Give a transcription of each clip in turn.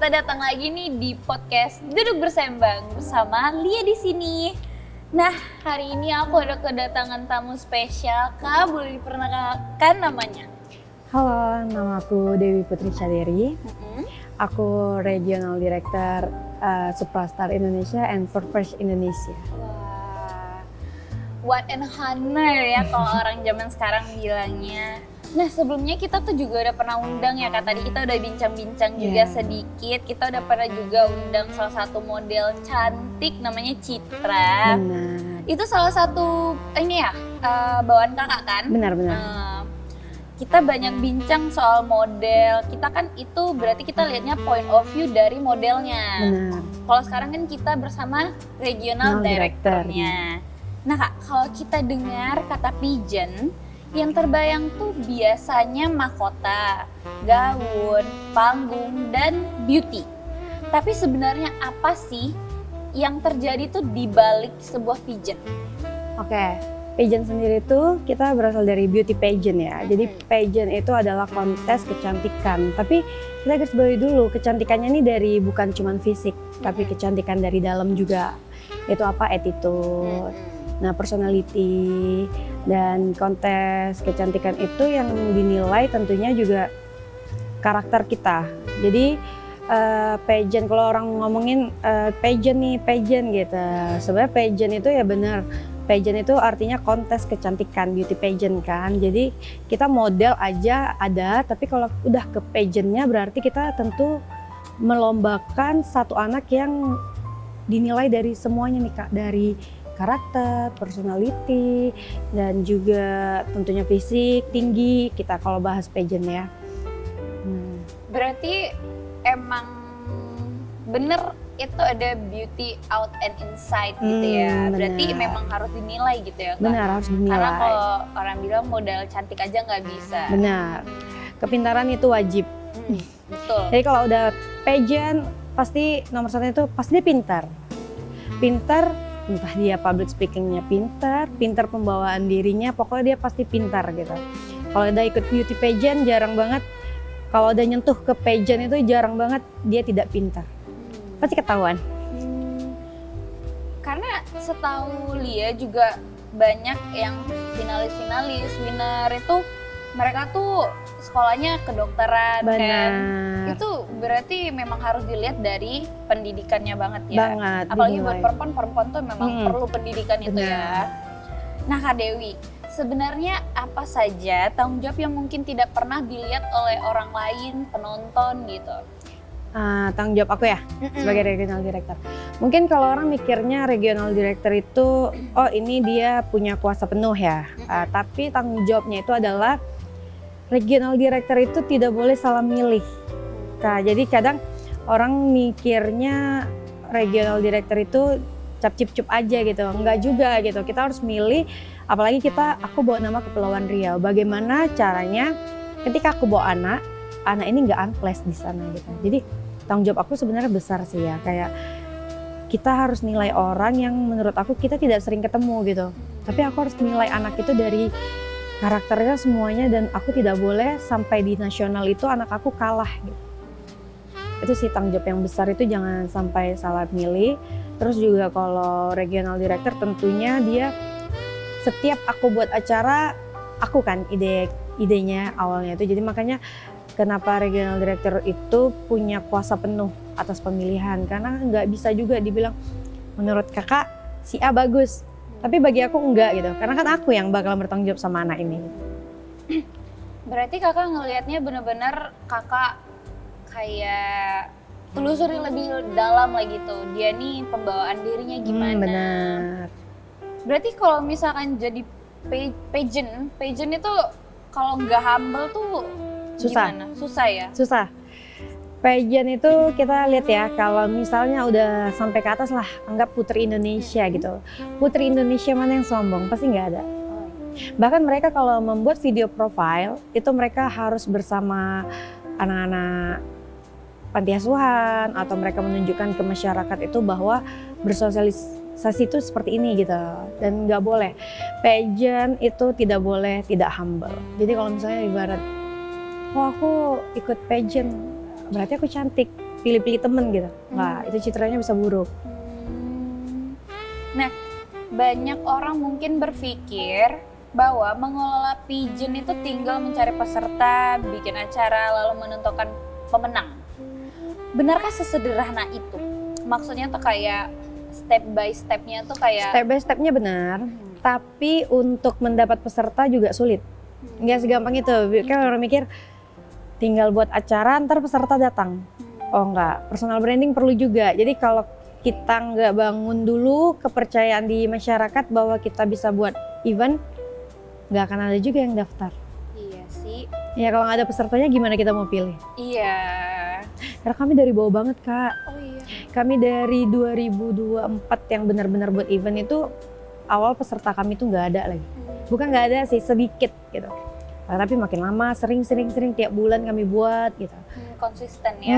kita datang lagi nih di podcast Duduk Bersembang bersama Lia di sini. Nah, hari ini aku ada kedatangan tamu spesial. Kak, boleh diperkenalkan namanya? Halo, nama aku Dewi Putri Caderi. Aku Regional Director Suprastar Indonesia and Purpose Indonesia. Wah, what an honor ya kalau orang zaman sekarang bilangnya. Nah, sebelumnya kita tuh juga udah pernah undang ya Kak, tadi kita udah bincang-bincang juga sedikit. Kita udah pernah juga undang salah satu model cantik namanya Citra. Benar. Itu salah satu ini ya, bawaan Kakak kan? Benar. Kita banyak bincang soal model. Kita kan itu berarti kita lihatnya point of view dari modelnya. Benar. Kalau sekarang kan kita bersama regional directornya. Nah Kak, kalau kita dengar kata pigeon, yang terbayang tuh biasanya mahkota, gaun, panggung, dan beauty. Tapi sebenarnya apa sih yang terjadi tuh di balik sebuah pigeon? Oke, pageant sendiri tuh kita berasal dari beauty pageant ya. Jadi pageant itu adalah kontes kecantikan. Tapi kita garis bawahi dulu, kecantikannya ini dari bukan cuma fisik, tapi kecantikan dari dalam juga. Itu apa? Attitude. Nah, personality dan kontes kecantikan itu yang dinilai tentunya juga karakter kita. Jadi pageant, kalau orang ngomongin pageant nih, pageant gitu. Sebenarnya pageant itu ya benar. Pageant itu artinya kontes kecantikan, beauty pageant kan. Jadi kita model aja ada, tapi kalau udah ke pageantnya berarti kita tentu melombakan satu anak yang dinilai dari semuanya nih Kak, dari karakter, personality, dan juga tentunya fisik, tinggi, kita kalau bahas pageant ya. Berarti emang bener itu ada beauty out and inside gitu ya. Berarti memang harus dinilai gitu ya Kak? Benar, harus dinilai. Karena kalau orang bilang modal cantik aja nggak bisa. Benar, kepintaran itu wajib. Betul. Jadi kalau udah pageant, pasti nomor satu itu pasti dia pintar. Pintar, entah dia public speakingnya pintar pembawaan dirinya, pokoknya dia pasti pintar gitu. Kalau udah ikut beauty pageant jarang banget, kalau udah nyentuh ke pageant itu jarang banget dia tidak pintar. Pasti ketahuan. Karena setahu Lia juga banyak yang finalis, winner itu mereka tuh sekolahnya kedokteran kan. Itu berarti memang harus dilihat dari pendidikannya banget ya. Banget. Apalagi buat perempuan tuh memang perlu pendidikan itu ya. Nah Kak Dewi, sebenarnya apa saja tanggung jawab yang mungkin tidak pernah dilihat oleh orang lain, penonton gitu? Tanggung jawab aku ya sebagai regional director. Mungkin kalau orang mikirnya regional director itu, oh ini dia punya kuasa penuh ya. Tapi tanggung jawabnya itu adalah regional director itu tidak boleh salah milih. Jadi kadang orang mikirnya regional director itu cap-cip-cup aja gitu, enggak juga gitu. Kita harus milih, apalagi aku bawa nama Kepulauan Riau. Bagaimana caranya ketika aku bawa anak ini enggak unplaced di sana gitu. Jadi tanggung jawab aku sebenarnya besar sih ya, kayak kita harus nilai orang yang menurut aku kita tidak sering ketemu gitu. Tapi aku harus nilai anak itu dari karakternya semuanya, dan aku tidak boleh sampai di nasional itu anak aku kalah gitu. Itu sih tanggung jawab yang besar, itu jangan sampai salah milih. Terus juga kalau regional director tentunya dia setiap aku buat acara, aku kan idenya awalnya itu. Jadi makanya kenapa regional director itu punya kuasa penuh atas pemilihan, karena nggak bisa juga dibilang menurut kakak si A bagus, tapi bagi aku enggak gitu, karena kan aku yang bakal bertanggung jawab sama anak ini. Berarti kakak ngelihatnya bener-bener kakak kayak telusuri lebih dalam lagi tuh, dia nih pembawaan dirinya gimana. Benar. Berarti kalau misalkan jadi pageant itu kalau nggak humble tuh susah. Gimana? Susah ya? Susah. Pageant itu kita lihat ya, kalau misalnya udah sampai ke atas lah, anggap Putri Indonesia gitu. Putri Indonesia mana yang sombong? Pasti nggak ada. Bahkan mereka kalau membuat video profile, itu mereka harus bersama anak-anak panti asuhan, atau mereka menunjukkan ke masyarakat itu bahwa bersosialisasi itu seperti ini gitu. Dan nggak boleh. Pageant itu tidak boleh tidak humble. Jadi kalau misalnya ibarat, oh aku ikut pageant, berarti aku cantik. pilih-pilih temen gitu. Nah, itu citranya bisa buruk. Nah, banyak orang mungkin berpikir bahwa mengelola pigeon itu tinggal mencari peserta, bikin acara, lalu menentukan pemenang. Benarkah sesederhana itu? Maksudnya tuh kayak step by stepnya tuh kayak... Step by stepnya benar, tapi untuk mendapat peserta juga sulit. Nggak segampang itu, kan orang mikir tinggal buat acara ntar peserta datang. Oh enggak, personal branding perlu juga. Jadi kalau kita nggak bangun dulu kepercayaan di masyarakat bahwa kita bisa buat event, nggak akan ada juga yang daftar. Iya sih. Ya kalau nggak ada pesertanya gimana kita mau pilih? Iya. Karena kami dari bawah banget Kak. Oh iya. Kami dari 2024 yang benar-benar buat event itu awal peserta kami tuh nggak ada lagi. Bukan nggak ada sih, sedikit gitu. Nah, tapi makin lama sering tiap bulan kami buat gitu. Konsisten ya.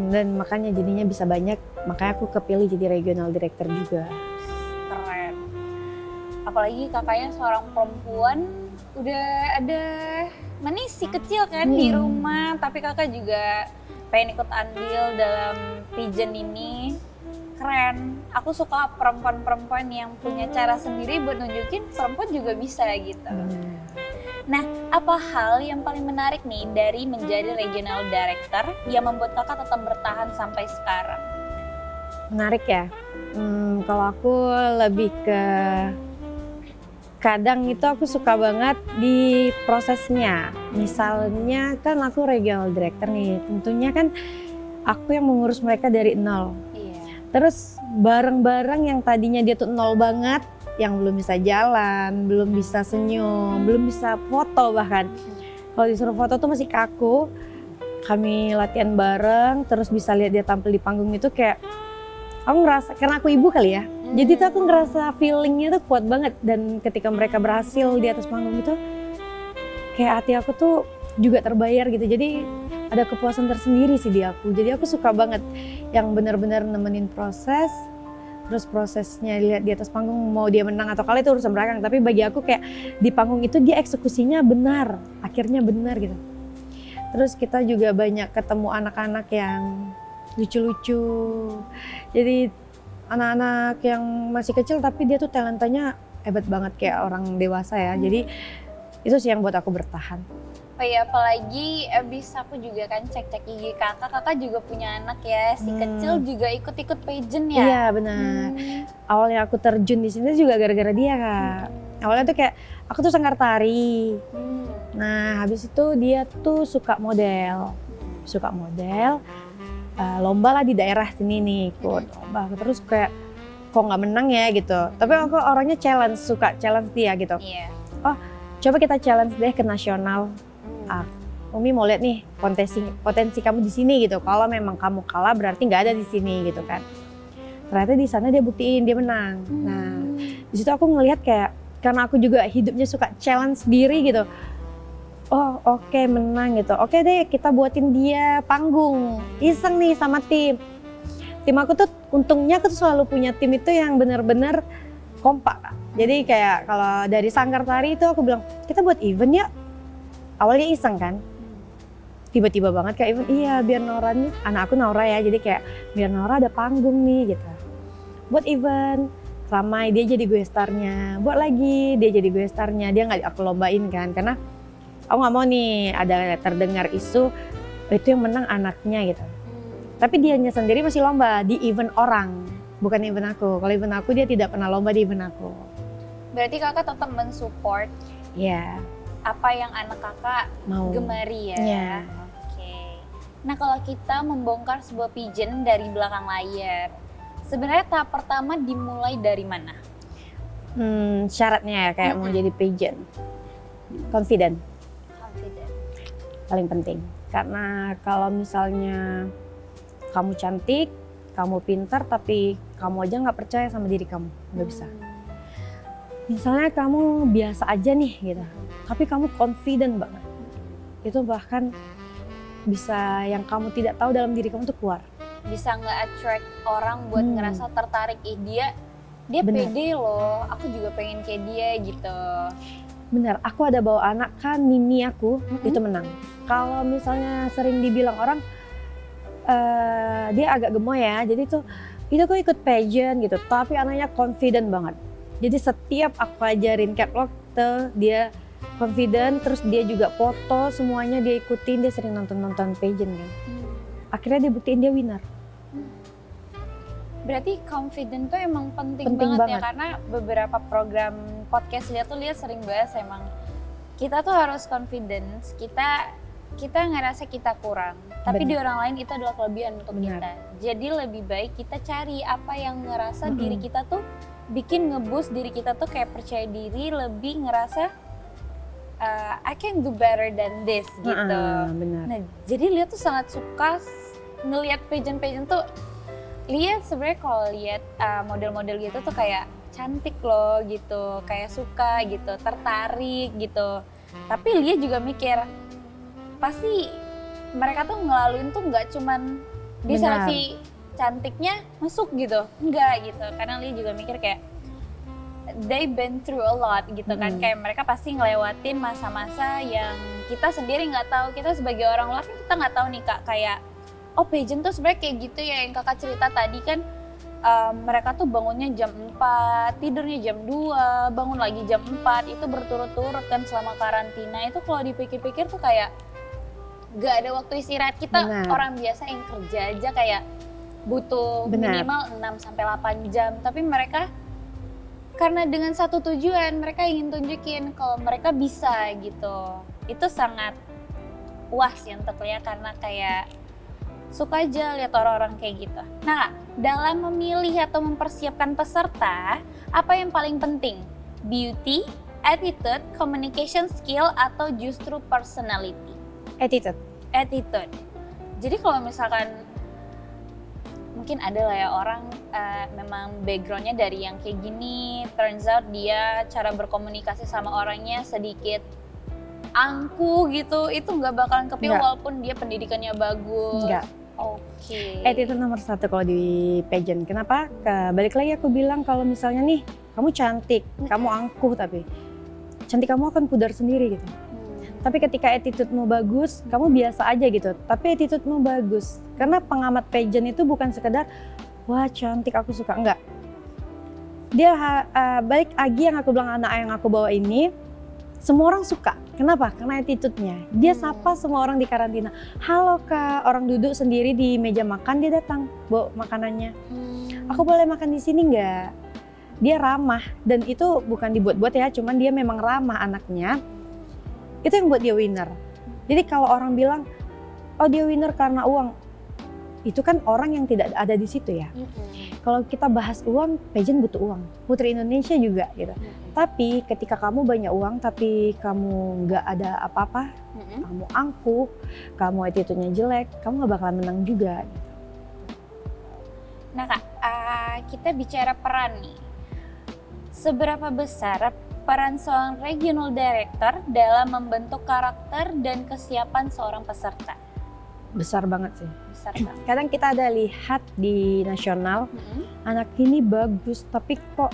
Dan makanya jadinya bisa banyak, makanya aku kepilih jadi regional director juga. Keren. Apalagi kakaknya seorang perempuan, udah ada si kecil kan di rumah, tapi kakak juga pengen ikut andil dalam pigeon ini. Keren. Aku suka perempuan-perempuan yang punya cara sendiri buat nunjukin perempuan juga bisa gitu. Nah, apa hal yang paling menarik nih dari menjadi regional director yang membuat kakak tetap bertahan sampai sekarang? Menarik ya. Kalau aku lebih ke kadang itu aku suka banget di prosesnya. Misalnya kan aku regional director nih, tentunya kan aku yang mengurus mereka dari nol. Terus bareng-bareng yang tadinya dia tuh nol banget, yang belum bisa jalan, belum bisa senyum, belum bisa foto bahkan. Kalau disuruh foto tuh masih kaku. Kami latihan bareng, terus bisa lihat dia tampil di panggung itu kayak, aku ngerasa, karena aku ibu kali ya, jadi tuh aku ngerasa feelingnya tuh kuat banget. Dan ketika mereka berhasil di atas panggung itu, kayak hati aku tuh juga terbayar gitu. Jadi ada kepuasan tersendiri sih di aku. Jadi aku suka banget yang benar-benar nemenin proses, terus prosesnya lihat di atas panggung, mau dia menang atau kalah itu urusan belakang. Tapi bagi aku kayak di panggung itu dia eksekusinya benar, akhirnya benar gitu. Terus kita juga banyak ketemu anak-anak yang lucu-lucu. Jadi anak-anak yang masih kecil tapi dia tuh talentanya hebat banget kayak orang dewasa ya. Jadi itu sih yang buat aku bertahan. Oh iya, apalagi abis aku juga kan cek-cek IG kakak juga punya anak ya, si kecil juga ikut-ikut pageant ya? Iya benar. Awalnya aku terjun di sini juga gara-gara dia Kak. Awalnya tuh kayak aku tuh sanggar tari. Nah habis itu dia tuh suka model, lomba lah di daerah sini nih ikut lomba. Terus kayak kok nggak menang ya gitu. Tapi aku orangnya suka challenge dia gitu. Iya. Oh coba kita challenge deh ke nasional. Umi mau lihat nih potensi kamu di sini gitu. Kalau memang kamu kalah berarti nggak ada di sini gitu kan. Ternyata di sana dia buktiin dia menang. Nah di situ aku ngelihat kayak karena aku juga hidupnya suka challenge diri gitu. Oh oke, menang gitu. Oke deh kita buatin dia panggung. Iseng nih sama tim. Tim aku tuh untungnya aku tuh selalu punya tim itu yang benar-benar kompak. Jadi kayak kalau dari sanggar tari itu aku bilang kita buat event ya. Awalnya iseng kan, tiba-tiba banget kayak event, iya biar Nora nih, anak aku Nora ya, jadi kayak biar Nora ada panggung nih gitu. Buat event, ramai dia jadi gue starnya, buat lagi dia jadi gue starnya, dia nggak aku lombain kan, karena aku nggak mau nih ada terdengar isu itu yang menang anaknya gitu. Tapi dianya sendiri masih lomba di event orang, bukan event aku. Kalau event aku dia tidak pernah lomba di event aku. Berarti kakak tetap mensupport apa yang anak kakak mau gemari ya. Oke. Nah kalau kita membongkar sebuah pigeon dari belakang layar, sebenarnya tahap pertama dimulai dari mana? Syaratnya ya kayak mau jadi pigeon, confident. Paling penting. Karena kalau misalnya kamu cantik, kamu pintar, tapi kamu aja nggak percaya sama diri kamu, nggak bisa. Misalnya kamu biasa aja nih gitu, tapi kamu confident banget. Itu bahkan bisa yang kamu tidak tahu dalam diri kamu tuh keluar. Bisa nge-attract orang buat ngerasa tertarik, dia pede loh, aku juga pengen kayak dia gitu. Bener, aku ada bawa anak kan, Mini aku itu menang. Kalau misalnya sering dibilang orang, dia agak gemoy ya, jadi tuh itu aku ikut pageant gitu, tapi anaknya confident banget. Jadi setiap aku ajarin catwalk tuh dia confident, terus dia juga foto semuanya dia ikutin, dia sering nonton pageant kan. Akhirnya dia buktiin dia winner. Berarti confident tuh emang penting Penting banget ya, banget. karena beberapa program podcast lihat sering bahas emang kita tuh harus confidence, kita ngerasa kita kurang, tapi Benar. di orang lain itu adalah kelebihan untuk Benar. kita. Jadi lebih baik kita cari apa yang ngerasa Mm-mm. diri kita tuh bikin nge-boost diri kita tuh kayak percaya diri, lebih ngerasa I can do better than this gitu. Benar. Nah, jadi Lia tuh sangat suka ngelihat pageant tuh. Lia sebenarnya kalau lihat model-model gitu tuh kayak cantik loh gitu, kayak suka gitu, tertarik gitu. Tapi Lia juga mikir, pasti mereka tuh ngelaluin tuh nggak cuman di Benar. seleksi cantiknya masuk gitu, enggak gitu. Karena Lia juga mikir kayak they been through a lot gitu kan, kayak mereka pasti ngelewatin masa-masa yang kita sendiri nggak tahu. Kita sebagai orang luar kan kita nggak tahu nih Kak, kayak oh pageant tuh sebenarnya kayak gitu ya, yang kakak cerita tadi kan. Mereka tuh bangunnya jam 4, tidurnya jam 2, bangun lagi jam 4, itu berturut-turut kan selama karantina. Itu kalau dipikir-pikir tuh kayak gak ada waktu istirahat. Kita Benar. orang biasa yang kerja aja kayak butuh Benar. minimal 6-8 jam. Tapi mereka karena dengan satu tujuan, mereka ingin tunjukin kalau mereka bisa gitu. Itu sangat puas ya untuk Lia, karena kayak suka aja lihat orang-orang kayak gitu. Nah, dalam memilih atau mempersiapkan peserta, apa yang paling penting? Beauty, attitude, communication skill, atau justru personality? Attitude. Attitude. Jadi kalau misalkan mungkin ada lah ya orang memang backgroundnya dari yang kayak gini, turns out dia cara berkomunikasi sama orangnya sedikit angkuh gitu, itu nggak bakalan kepilih walaupun dia pendidikannya bagus. Enggak. Oke. Attitude nomor 1 kalau di pageant. Kenapa? Balik lagi aku bilang kalau misalnya nih kamu cantik, kamu angkuh, tapi cantik kamu akan pudar sendiri gitu. Tapi ketika attitude-mu bagus, kamu biasa aja gitu. Tapi attitude-mu bagus. Karena pengamat pageant itu bukan sekedar wah cantik aku suka, enggak. Dia balik lagi yang aku bilang, anak yang aku bawa ini semua orang suka. Kenapa? Karena attitude-nya. Dia sapa semua orang di karantina. Halo Kak, orang duduk sendiri di meja makan, dia datang bawa makanannya. Aku boleh makan di sini nggak? Dia ramah, dan itu bukan dibuat-buat ya, cuman dia memang ramah anaknya. Itu yang buat dia winner. Jadi kalau orang bilang, oh dia winner karena uang, itu kan orang yang tidak ada di situ ya. Kalau kita bahas uang, pageant butuh uang. Putri Indonesia juga gitu. Tapi ketika kamu banyak uang tapi kamu nggak ada apa-apa, kamu angkuh, kamu attitude-nya jelek, kamu nggak bakalan menang juga. Nah Kak, kita bicara peran nih. Seberapa besar peran seorang regional director dalam membentuk karakter dan kesiapan seorang peserta? Besar banget sih. Besar banget. Kadang kita ada lihat di nasional, anak ini bagus tapi kok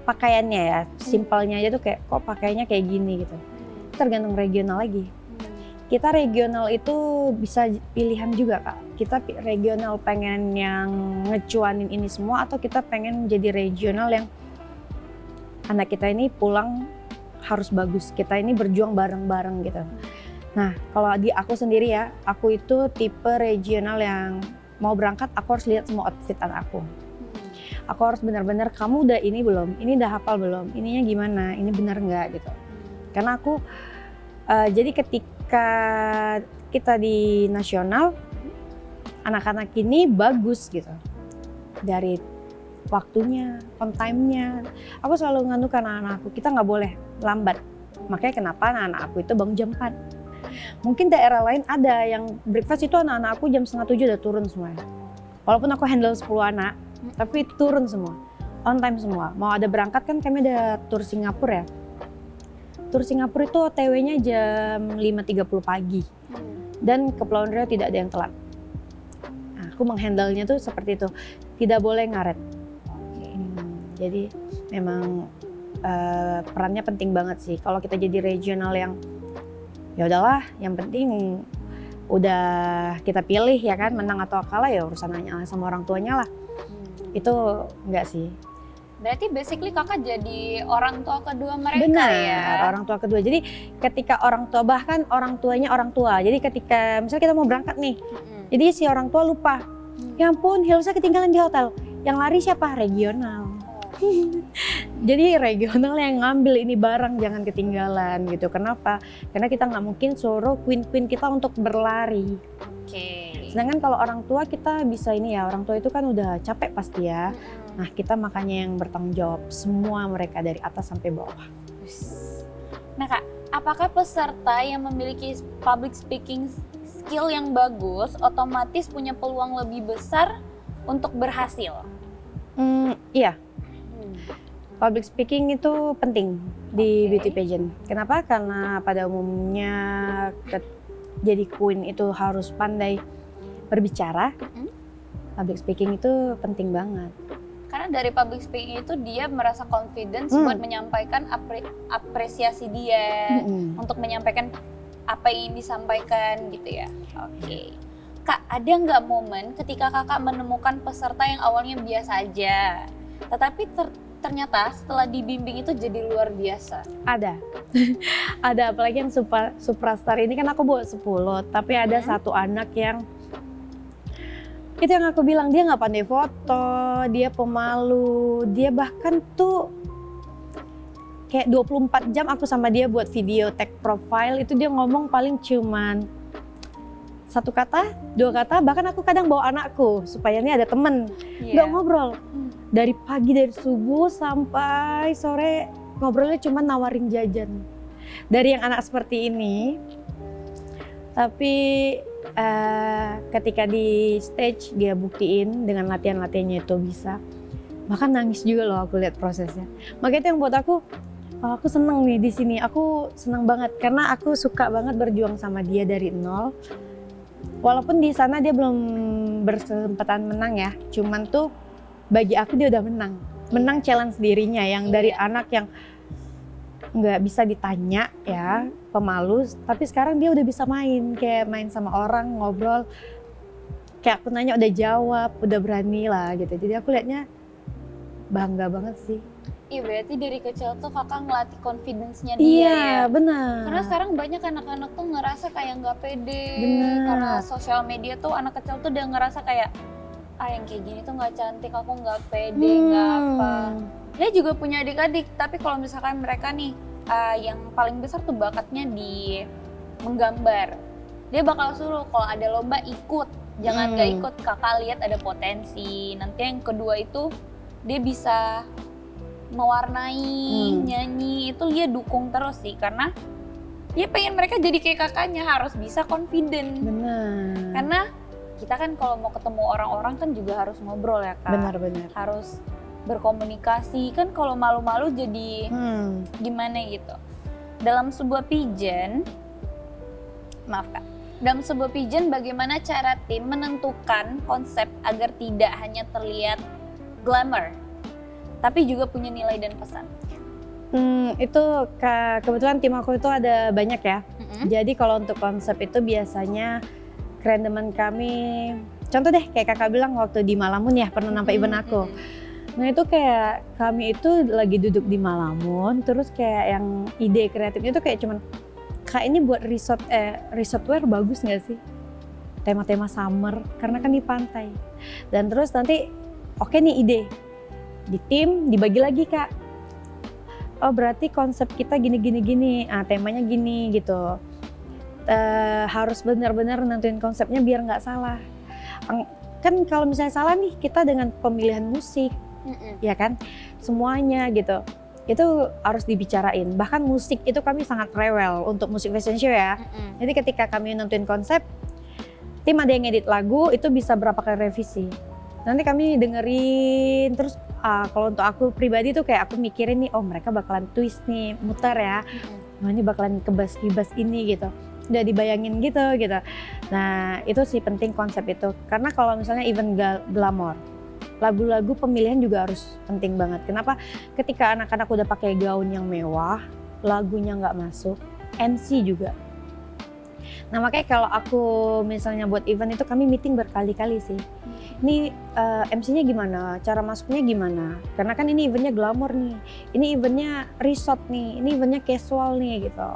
pakaiannya ya, simpelnya aja tuh kayak kok pakainya kayak gini gitu. Tergantung regional lagi. Kita regional itu bisa pilihan juga Kak. Kita regional pengen yang ngecuanin ini semua, atau kita pengen jadi regional yang anak kita ini pulang harus bagus. Kita ini berjuang bareng-bareng gitu. Nah kalau di aku sendiri ya, aku itu tipe regional yang mau berangkat aku harus lihat semua outfit anakku. Aku harus benar-benar, kamu udah ini belum? Ini udah hafal belum? Ininya gimana? Ini benar nggak gitu? Karena aku jadi ketika kita di nasional, anak-anak ini bagus gitu. Dari waktunya, on time-nya. Aku selalu nganukan anak-anakku, kita nggak boleh lambat. Makanya kenapa anak-anak aku itu bangun jam 4. Mungkin daerah lain ada yang breakfast itu anak-anak aku jam 6:30 udah turun semua. Walaupun aku handle 10 anak, tapi turun semua, on time semua. Mau ada berangkat kan, kami ada tur Singapura ya. Tur Singapura itu OTW-nya jam 5.30 pagi. Dan ke Kepulauan Riau tidak ada yang telat. Nah, aku menghandle-nya tuh seperti itu, tidak boleh ngaret. Jadi memang perannya penting banget sih. Kalau kita jadi regional yang ya udahlah, yang penting udah kita pilih ya kan, menang atau kalah ya urusan nanya sama orang tuanya lah. Itu enggak sih. Berarti basically kakak jadi orang tua kedua mereka. Benar, ya? orang tua kedua. Jadi ketika orang tua, bahkan orang tuanya orang tua. Jadi ketika misalnya kita mau berangkat nih, jadi si orang tua lupa. Ya ampun, Hilsa ketinggalan di hotel. Yang lari siapa? Regional. Jadi regional yang ngambil ini barang, jangan ketinggalan gitu. Kenapa? Karena kita nggak mungkin suruh queen kita untuk berlari. Oke. Sedangkan kalau orang tua kita bisa ini ya, orang tua itu kan udah capek pasti ya. Nah kita makanya yang bertanggung jawab semua mereka dari atas sampai bawah. Nah Kak, apakah peserta yang memiliki public speaking skill yang bagus otomatis punya peluang lebih besar untuk berhasil? Iya. Public speaking itu penting di beauty pageant. Kenapa? Karena pada umumnya jadi queen itu harus pandai berbicara. Public speaking itu penting banget. Karena dari public speaking itu dia merasa confidence buat menyampaikan apresiasi dia, untuk menyampaikan apa yang ingin disampaikan gitu ya. Oke. Kak, ada nggak momen ketika kakak menemukan peserta yang awalnya biasa aja, tetapi ternyata setelah dibimbing itu jadi luar biasa? Ada. Ada, apalagi yang superstar ini kan aku bawa 10, tapi ada satu anak yang itu yang aku bilang, dia nggak pandai foto, dia pemalu, dia bahkan tuh kayak 24 jam aku sama dia buat video tag profile, itu dia ngomong paling cuman 1 kata, 2 kata, bahkan aku kadang bawa anakku supaya ini ada temen, nggak ngobrol. Dari pagi, dari subuh sampai sore ngobrolnya cuma nawarin jajan. Dari yang anak seperti ini, tapi ketika di stage dia buktiin dengan latihan-latihannya itu bisa. Bahkan nangis juga loh aku lihat prosesnya. Makanya itu yang buat aku seneng nih di sini. Aku seneng banget karena aku suka banget berjuang sama dia dari nol. Walaupun di sana dia belum berkesempatan menang ya. Cuman tuh bagi aku dia udah menang. Menang challenge dirinya yang dari anak yang nggak bisa ditanya ya, pemalu, tapi sekarang dia udah bisa kayak main sama orang, ngobrol, kayak aku nanya udah jawab, udah berani lah gitu. Jadi aku liatnya bangga banget sih. Iya, berarti dari kecil tuh kakak ngelatih confidence-nya dia. Iya, ya? benar. Karena sekarang banyak anak-anak tuh ngerasa kayak nggak pede. Bener. Karena sosial media tuh anak kecil tuh udah ngerasa kayak, yang kayak gini tuh nggak cantik, aku nggak pede, nggak apa. Dia juga punya adik-adik, tapi kalau misalkan mereka nih, yang paling besar tuh bakatnya di menggambar. Dia bakal suruh kalau ada lomba ikut, jangan nggak ikut, kakak lihat ada potensi. Nanti yang kedua itu dia bisa mewarnai, nyanyi, itu dia dukung terus sih, karena dia pengen mereka jadi kayak kakaknya, harus bisa confident. Benar. Karena kita kan kalau mau ketemu orang-orang kan juga harus ngobrol ya Kak. Benar. Harus berkomunikasi, kan kalau malu-malu jadi gimana gitu. Dalam sebuah pageant, dalam sebuah pageant bagaimana cara tim menentukan konsep agar tidak hanya terlihat glamour, tapi juga punya nilai dan pesan? Itu kebetulan tim aku itu ada banyak ya. Jadi kalau untuk konsep itu biasanya kerendeman kami, contoh deh kayak kakak bilang waktu di Malamun ya pernah nampak event aku. Nah itu kayak kami itu lagi duduk di Malamun, terus kayak yang ide kreatifnya itu kayak cuman, Kak ini buat resortwear bagus nggak sih? Tema-tema summer, karena kan di pantai. Dan terus nanti oke nih ide, di tim dibagi lagi Kak. Oh berarti konsep kita gini, temanya gini gitu. Harus benar-benar nentuin konsepnya biar nggak salah. Kan kalau misalnya salah nih kita dengan pemilihan musik, ya kan, semuanya gitu. Itu harus dibicarain. Bahkan musik itu kami sangat rewel untuk musik fashion show ya. Jadi ketika kami nentuin konsep, tim ada yang edit lagu itu bisa berapa kali revisi. Nanti kami dengerin terus. Kalau untuk aku pribadi tuh kayak aku mikirin nih, oh mereka bakalan twist nih, muter ya. Oh ini bakalan kebas-kibas ini gitu. Udah dibayangin gitu. Nah itu sih penting konsep itu. Karena kalau misalnya event glamour, lagu-lagu pemilihan juga harus penting banget. Kenapa? Ketika anak-anak udah pakai gaun yang mewah, lagunya nggak masuk, MC juga. Nah makanya kalau aku misalnya buat event itu kami meeting berkali-kali sih. Ini MC-nya gimana, cara masuknya gimana? Karena kan ini eventnya glamour nih, ini eventnya resort nih, ini eventnya casual nih gitu.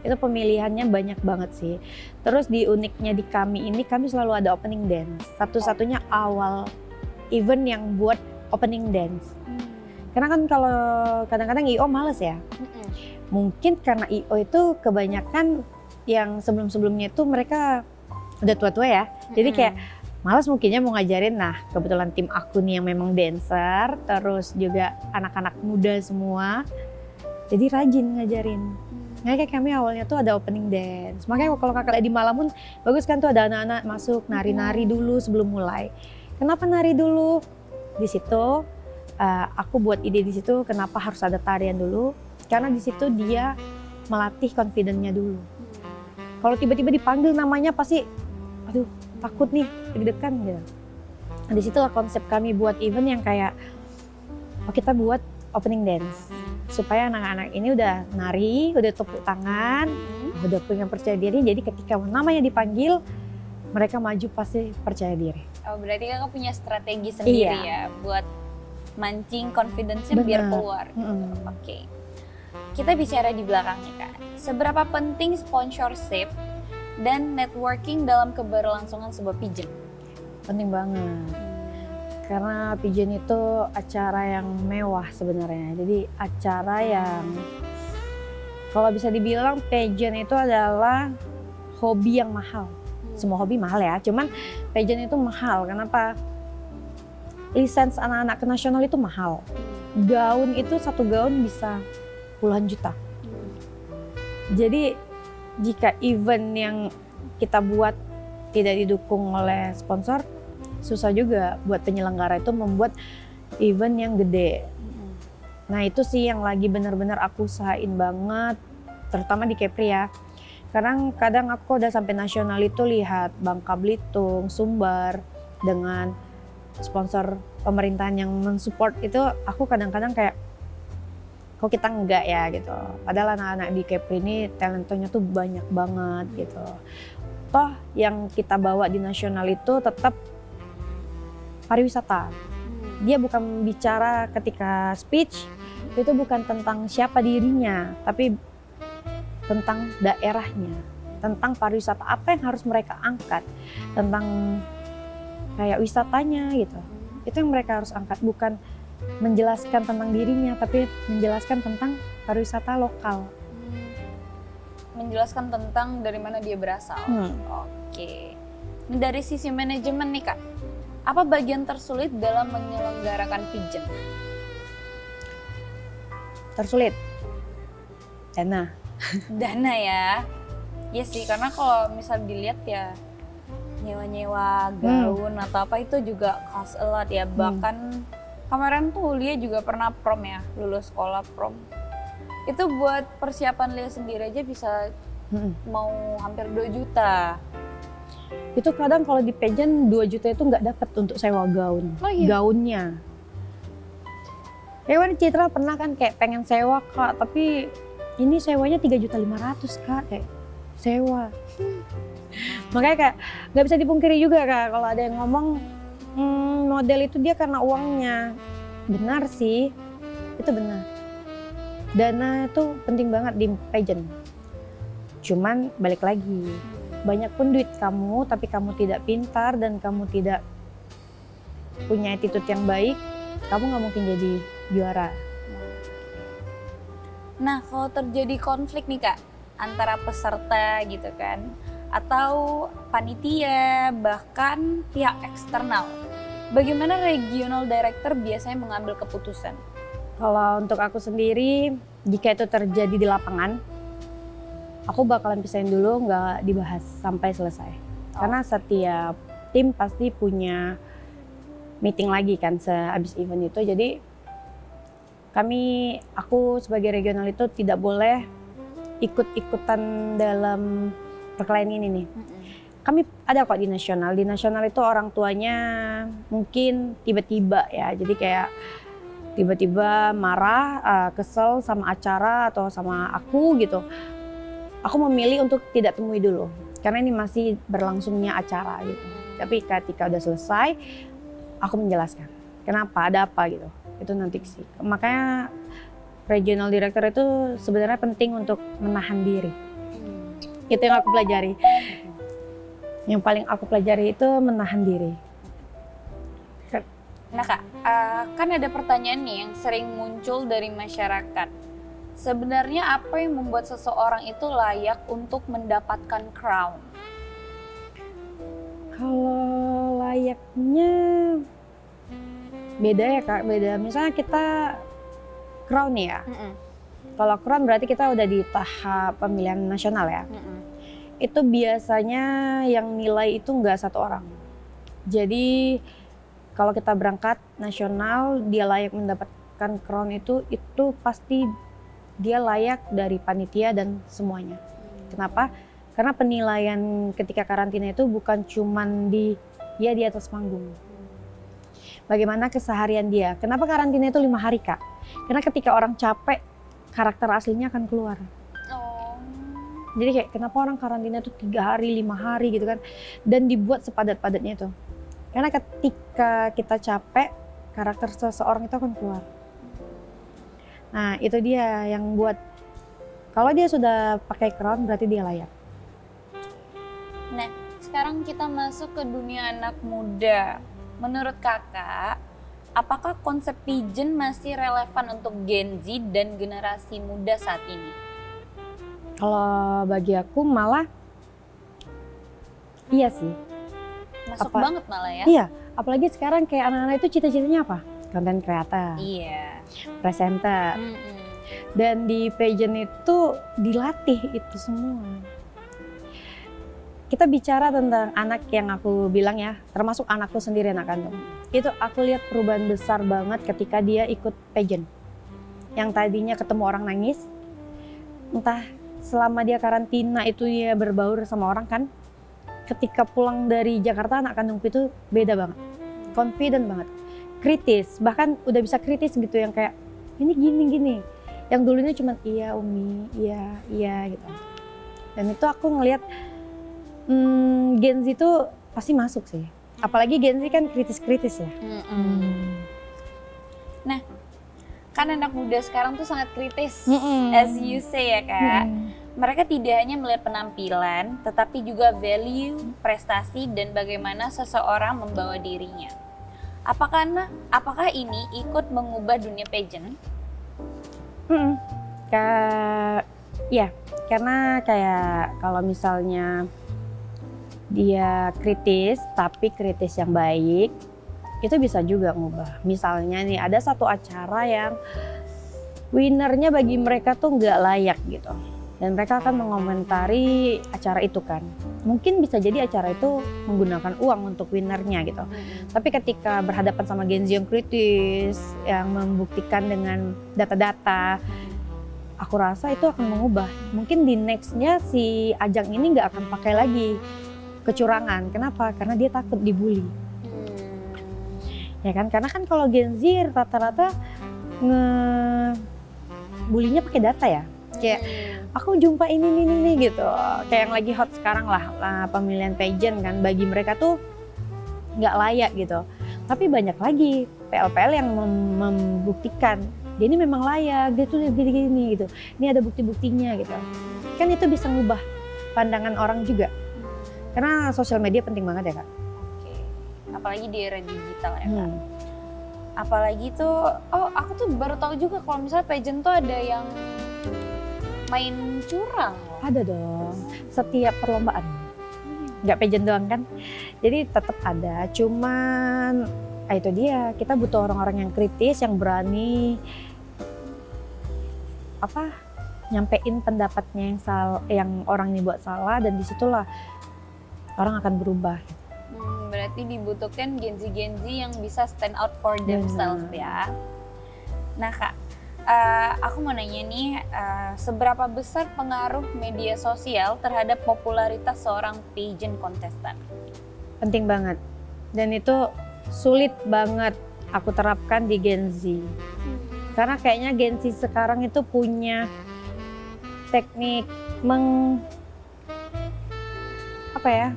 Itu pemilihannya banyak banget sih. Terus di uniknya di kami ini, kami selalu ada opening dance. Satu-satunya awal event yang buat opening dance. Karena kan kalau kadang-kadang IO males ya. Mungkin karena IO itu kebanyakan yang sebelum-sebelumnya itu mereka udah tua-tua ya. Jadi kayak malas mungkinnya mau ngajarin. Nah kebetulan tim aku nih yang memang dancer, terus juga anak-anak muda semua, jadi rajin ngajarin. Nah kayak kami awalnya tuh ada opening dance, makanya kalau kakak lihat di Malamun bagus kan tuh ada anak-anak masuk nari-nari dulu sebelum mulai. Kenapa nari dulu? Di situ aku buat ide di situ kenapa harus ada tarian dulu, karena di situ dia melatih confidence-nya dulu. Kalau tiba-tiba dipanggil namanya pasti aduh takut nih, deg-degan gitu. Nah, di situ konsep kami buat event yang kayak kita buat opening dance supaya anak-anak ini udah nari, udah tepuk tangan, udah punya percaya diri. Jadi ketika namanya dipanggil, mereka maju pasti percaya diri. Oh berarti kakak punya strategi sendiri ya buat mancing confidence-nya biar keluar. Oke. Kita bicara di belakangnya Kak. Seberapa penting sponsorship dan networking dalam keberlangsungan sebuah pageant? Penting banget. Karena pageant itu acara yang mewah sebenarnya. Jadi acara yang kalau bisa dibilang pageant itu adalah hobi yang mahal. Semua hobi mahal ya, cuman pageant itu mahal. Kenapa? Lisens anak-anak ke nasional itu mahal. Gaun itu satu gaun bisa puluhan juta. Jadi jika event yang kita buat tidak didukung oleh sponsor, susah juga buat penyelenggara itu membuat event yang gede. Nah itu sih yang lagi benar-benar aku usahain banget, terutama di Kepri ya. Karena kadang aku udah sampai nasional itu lihat Bangka Belitung, Sumbar dengan sponsor pemerintahan yang mensupport itu, aku kadang-kadang kayak kok kita enggak ya gitu. Padahal anak-anak di Kepri ini talentanya tuh banyak banget gitu. Toh yang kita bawa di nasional itu tetap pariwisata. Dia bukan bicara ketika speech, itu bukan tentang siapa dirinya, tapi tentang daerahnya, tentang pariwisata, apa yang harus mereka angkat, tentang kayak wisatanya gitu. Itu yang mereka harus angkat, bukan menjelaskan tentang dirinya, tapi menjelaskan tentang pariwisata lokal. Menjelaskan tentang dari mana dia berasal. Oke. Dari sisi manajemen nih Kak, apa bagian tersulit dalam menyelenggarakan pageant? Tersulit? Dana. Dana ya. Iya sih, karena kalau misal dilihat ya nyewa-nyewa gaun atau apa itu juga cost a lot ya. Bahkan kemarin tuh Lia juga pernah prom ya, lulus sekolah prom. Itu buat persiapan Lia sendiri aja bisa mau hampir 2 juta. Itu kadang kalau di pageant 2 juta itu nggak dapat untuk sewa gaun. Oh, iya? Gaunnya. Kayak Citra pernah kan kayak pengen sewa Kak, tapi ini sewanya 3.500.000 Kak, kayak sewa. Makanya kayak nggak bisa dipungkiri juga Kak, kalau ada yang ngomong model itu dia karena uangnya. Benar sih, itu benar. Dana itu penting banget di pageant. Cuman balik lagi, banyak pun duit kamu, tapi kamu tidak pintar dan kamu tidak punya attitude yang baik, kamu nggak mungkin jadi juara. Nah kalau terjadi konflik nih Kak, antara peserta gitu kan, atau panitia, bahkan pihak eksternal, bagaimana regional director biasanya mengambil keputusan? Kalau untuk aku sendiri, jika itu terjadi di lapangan, aku bakalan pisahin dulu, nggak dibahas sampai selesai. Karena setiap tim pasti punya meeting lagi kan sehabis event itu. Jadi aku sebagai regional itu tidak boleh ikut-ikutan dalam perkelahian ini nih. Kami ada kok di nasional. Di nasional itu orang tuanya mungkin tiba-tiba ya. Jadi kayak tiba-tiba marah, kesel sama acara atau sama aku gitu. Aku memilih untuk tidak temui dulu. karena ini masih berlangsungnya acara gitu. Tapi ketika udah selesai, aku menjelaskan kenapa, ada apa gitu. Itu nanti sih. Makanya regional director itu sebenarnya penting untuk menahan diri. Itu yang aku pelajari. Yang paling aku pelajari itu menahan diri. Nah Kak, kan ada pertanyaan nih yang sering muncul dari masyarakat. Sebenarnya apa yang membuat seseorang itu layak untuk mendapatkan crown? Kalau layaknya beda ya Kak, beda. Misalnya kita crown ya. Kalau crown berarti kita udah di tahap pemilihan nasional ya. Itu biasanya yang nilai itu nggak satu orang. Jadi kalau kita berangkat nasional, dia layak mendapatkan crown itu pasti dia layak dari panitia dan semuanya. Kenapa? Karena penilaian ketika karantina itu bukan cuman di atas panggung. Bagaimana keseharian dia. Kenapa karantina itu 5 hari Kak? Karena ketika orang capek, karakter aslinya akan keluar. Jadi kayak kenapa orang karantina itu 3 hari, 5 hari gitu kan. Dan dibuat sepadat-padatnya itu. Karena ketika kita capek, karakter seseorang itu akan keluar. Nah itu dia yang buat, kalau dia sudah pakai crown berarti dia layak. Nah sekarang kita masuk ke dunia anak muda. Menurut kakak, apakah konsep pageant masih relevan untuk Gen Z dan generasi muda saat ini? Kalau bagi aku malah iya sih. Masuk banget malah ya? Iya, apalagi sekarang kayak anak-anak itu cita-citanya apa? Content creator, Iya. presenter. Dan di pageant itu dilatih itu semua. Kita bicara tentang anak yang aku bilang ya, termasuk anakku sendiri, anak kandung. Itu aku lihat perubahan besar banget ketika dia ikut pageant. Yang tadinya ketemu orang nangis, entah selama dia karantina itu dia berbaur sama orang kan. Ketika pulang dari Jakarta, anak kandungku itu beda banget. Confident banget. Kritis, bahkan udah bisa kritis gitu yang kayak, ini gini-gini. Yang dulunya cuma iya Umi, iya gitu. Dan itu aku ngelihat Gen Z itu pasti masuk sih. Apalagi Gen Z kan kritis-kritis ya. Nah, kan anak muda sekarang tuh sangat kritis, as you say ya Kak. Mereka tidak hanya melihat penampilan, tetapi juga value, prestasi, dan bagaimana seseorang membawa dirinya. Apakah ini ikut mengubah dunia pageant? Ya, karena kayak kalau misalnya dia kritis, tapi kritis yang baik, itu bisa juga ngubah. Misalnya nih ada satu acara yang winernya bagi mereka tuh nggak layak gitu. Dan mereka akan mengomentari acara itu kan. Mungkin bisa jadi acara itu menggunakan uang untuk winernya gitu. Tapi ketika berhadapan sama Gen Z yang kritis, yang membuktikan dengan data-data, aku rasa itu akan mengubah. Mungkin di nextnya si ajang ini nggak akan pakai lagi kecurangan. Kenapa? Karena dia takut dibully. Ya kan? Karena kan kalau Gen Z rata-rata ngebulinya pakai data ya. Kayak aku jumpa ini gitu. Kayak yang lagi hot sekarang lah pemilihan pageant kan. Bagi mereka tuh nggak layak gitu. Tapi banyak lagi PL-PL yang membuktikan dia ini memang layak, dia tuh gini-gini gitu. Ini ada bukti-buktinya gitu. Kan itu bisa ngubah pandangan orang juga. Karena sosial media penting banget ya Kak. Oke. Apalagi di era digital ya Kak. Apalagi tuh, aku tuh baru tahu juga kalau misalnya pageant tuh ada yang main curang loh. Ada dong, setiap perlombaan. Nggak pageant doang kan. Jadi tetap ada, cuman itu dia, kita butuh orang-orang yang kritis, yang berani nyampein pendapatnya yang orang ini buat salah, dan disitulah orang akan berubah. Berarti dibutuhkan Gen Z yang bisa stand out for themselves ya. Nah Kak, aku mau nanya nih, seberapa besar pengaruh media sosial terhadap popularitas seorang pageant kontestan? Penting banget, dan itu sulit banget aku terapkan di Gen Z. Karena kayaknya Gen Z sekarang itu punya teknik apa ya,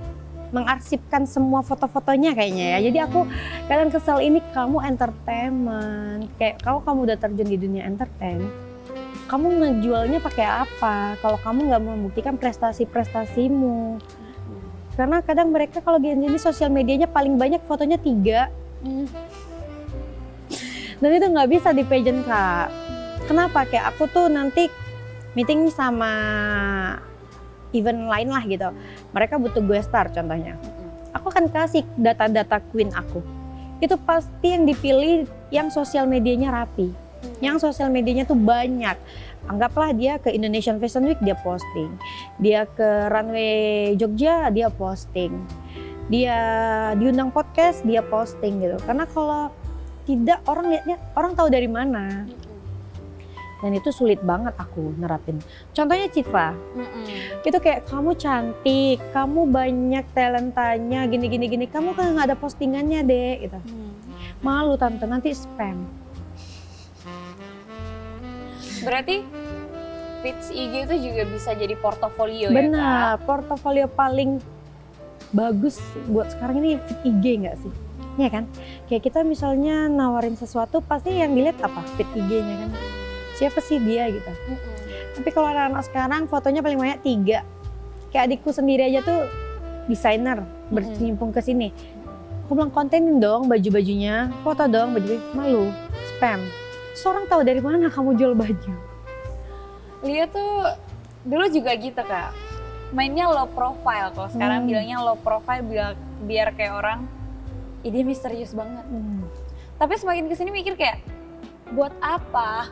mengarsipkan semua foto-fotonya kayaknya ya. Jadi aku kadang kesel, ini kamu entertainment, kayak kalau kamu udah terjun di dunia entertain, kamu ngejualnya pakai apa kalau kamu nggak membuktikan prestasi-prestasimu. Karena kadang mereka kalau Gen Z ini sosial medianya paling banyak fotonya 3. Dan itu nggak bisa di pageant Kak. Kenapa? Kayak aku tuh nanti meeting sama event lain lah gitu. Mereka butuh gue star contohnya. Aku akan kasih data-data queen aku. Itu pasti yang dipilih yang sosial medianya rapi. Yang sosial medianya tuh banyak. Anggaplah dia ke Indonesian Fashion Week dia posting. Dia ke runway Jogja dia posting. Dia diundang podcast dia posting gitu. Karena kalau tidak orang lihatnya, orang tahu dari mana. Dan itu sulit banget aku nerapin. Contohnya Citra, itu kayak kamu cantik, kamu banyak talentanya, gini. Kamu kan nggak ada postingannya deh, gitu. Malu tante, nanti spam. Berarti feeds IG itu juga bisa jadi portofolio. Benar, ya Kak? portofolio paling bagus buat sekarang ini feed IG nggak sih? Iya kan? Kayak kita misalnya nawarin sesuatu, pasti yang dilihat apa? Feed IG-nya kan? Siapa sih dia gitu. Tapi kalau anak-anak sekarang fotonya paling banyak 3. Kayak adikku sendiri aja tuh desainer, bercimpung ke sini. Aku bilang kontenin dong baju-bajunya, foto dong baju, malu, spam. Seorang tahu dari mana kamu jual baju. Lia tuh dulu juga gitu Kak, mainnya low profile. Kalau sekarang bilangnya low profile biar kayak orang, ini misterius banget. Tapi semakin kesini mikir kayak, buat apa?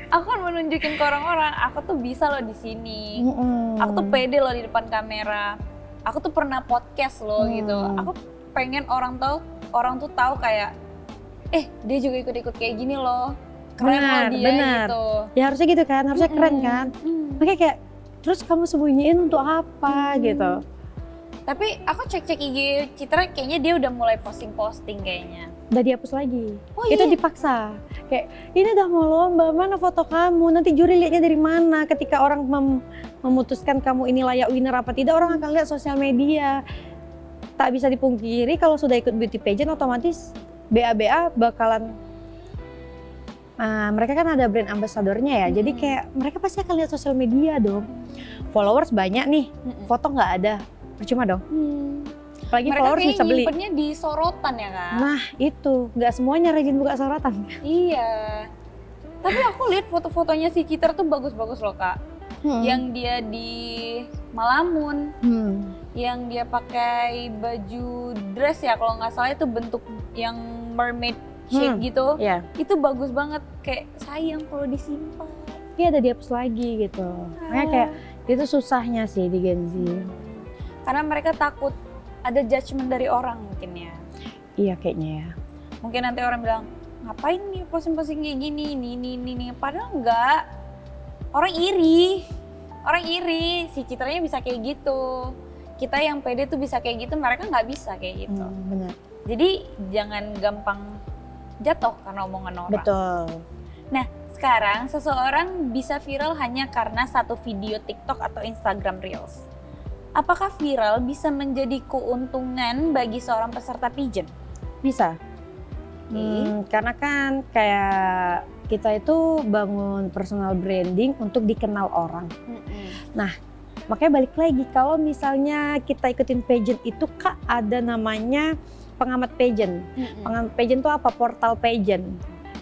Aku kan menunjukin ke orang-orang, aku tuh bisa loh di sini. Aku tuh pede loh di depan kamera. Aku tuh pernah podcast loh gitu. Aku pengen orang tuh tahu kayak, dia juga ikut-ikut kayak gini loh. Keren loh dia gitu. Ya harusnya gitu kan, harusnya keren kan. Makanya kayak, terus kamu sembunyiin untuk apa gitu. Tapi aku cek-cek IG Citra, kayaknya dia udah mulai posting-posting kayaknya. Udah dihapus lagi. Oh, itu iya? dipaksa. Kayak ini udah mau lomba, mana foto kamu? Nanti juri lihatnya dari mana? Ketika orang memutuskan kamu ini layak winner apa tidak, orang akan lihat sosial media. Tak bisa dipungkiri kalau sudah ikut beauty pageant otomatis BA bakalan mereka kan ada brand ambassadornya ya. Jadi kayak mereka pasti akan lihat sosial media dong. Followers banyak nih, foto nggak ada, percuma dong. Apalagi mereka followers bisa beli. nyimpennya di sorotan ya Kak? Nah itu, nggak semuanya rajin buka sorotan. Iya. Tapi aku lihat foto-fotonya si Citra tuh bagus-bagus loh Kak. Yang dia di Malamun, yang dia pakai baju dress ya kalau nggak salah itu bentuk yang mermaid shape gitu. Yeah. Itu bagus banget, kayak sayang kalau disimpan. Iya ada dihapus lagi gitu. Makanya kayak itu susahnya sih di Gen Z. Karena mereka takut ada judgement dari orang mungkin ya. Iya kayaknya ya. Mungkin nanti orang bilang, ngapain nih posting-posting kayak gini, ini. Padahal enggak. Orang iri, si Citranya bisa kayak gitu. Kita yang pede tuh bisa kayak gitu, mereka nggak bisa kayak gitu. Benar. Jadi jangan gampang jatuh karena omongan orang. Betul. Nah sekarang seseorang bisa viral hanya karena satu video TikTok atau Instagram Reels. Apakah viral bisa menjadi keuntungan bagi seorang peserta pageant? Bisa. Karena kan kayak kita itu bangun personal branding untuk dikenal orang. Nah, makanya balik lagi kalau misalnya kita ikutin pageant itu Kak ada namanya pengamat pageant. Pengamat pageant itu apa? Portal pageant.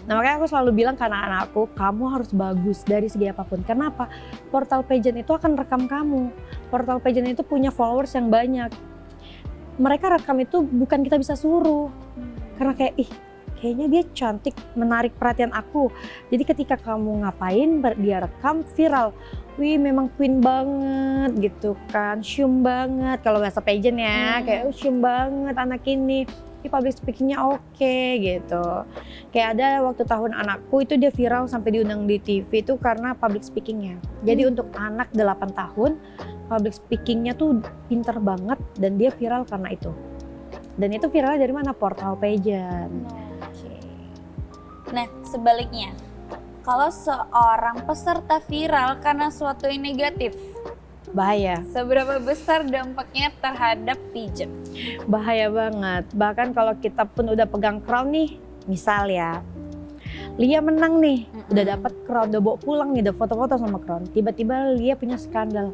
Nah makanya aku selalu bilang ke anak-anakku, kamu harus bagus dari segi apapun. Kenapa? Portal pageant itu akan rekam kamu. Portal pageant itu punya followers yang banyak. Mereka rekam itu bukan kita bisa suruh. Karena kayak, kayaknya dia cantik, menarik perhatian aku. Jadi ketika kamu ngapain, dia rekam, viral. Wih memang queen banget gitu kan, syum banget. Kalau bahasa pageant ya, kayak syum banget anak ini. Public speakingnya oke gitu. Kayak ada waktu tahun anakku itu dia viral sampai diundang di TV itu karena public speakingnya. Jadi untuk anak 8 tahun public speakingnya tuh pinter banget dan dia viral karena itu. Dan itu viralnya dari mana? Portal pageant. Nah sebaliknya, kalau seorang peserta viral karena suatu yang negatif, Bahaya. Seberapa besar dampaknya terhadap pigeon? Bahaya banget. Bahkan kalau kita pun udah pegang crown nih, misal ya, Lia menang nih, udah dapat crown, udah bawa pulang nih, udah foto-foto sama crown. Tiba-tiba Lia punya skandal.